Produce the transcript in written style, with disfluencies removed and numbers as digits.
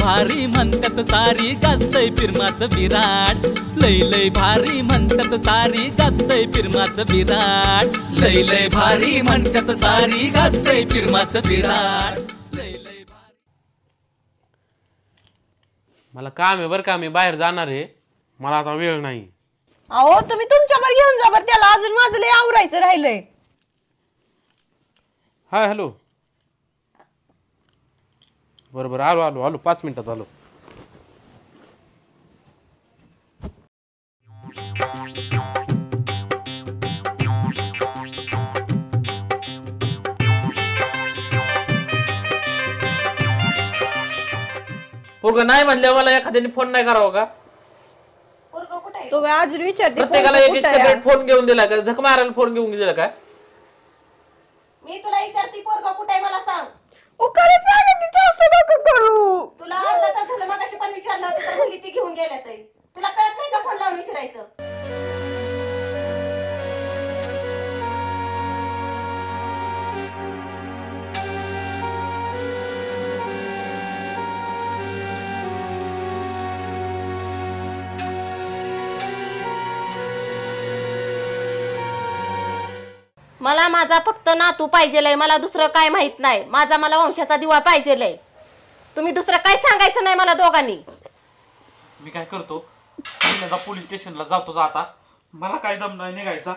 भारी म्हणतात सारी गाजतय फिरमाचं विराट, लय लय भारी म्हणतात सारी गाजतय फिरमाचं विराट, लय लय भारी म्हणतात सारी गाजतय फिरमाचं विराट, लय लय भारी। मला काम आहे बरं का, मी बाहेर जाणार आहे, मला आता वेळ नाही। अहो तुम्ही तुमच्यावर घेऊन जा बरं त्याला, अजून माझं लय आवरायचं राहिलंय। हाय हॅलो, बरोबर आलो आलो आलो 5 मिनिटात आलो। पोरगं नाही म्हणलं मला एखाद्याने फोन नाही करावा का? पोरगं कुठे आहे? तो अजून विचारते प्रत्येकाला एक एक सेपरेट फोन घेऊन दिला का? झक मारायला फोन घेऊन दिला का? मी तुला विचारते पोरगं कुठे आहे मला सांग। ओ खरं सांग की जास्त नको करू। तुला अर्धा तास झालं मगाशी पण विचारलं होतं तर म्हणली ती घेऊन गेल्यात। तुला कळत नाही का फोन लावून विचारायचं? मला माझा फक्त नातू पाहिजेलय, मला दुसरं काय माहित नाही। मला वंशाचा दिवा पाहिजेलय, तुम्ही दुसरं काय सांगायचं नाही मला दोघांनी। मी काय करतो, पोलीस स्टेशनला जातो आता, मला काय दम नाही निघायचा।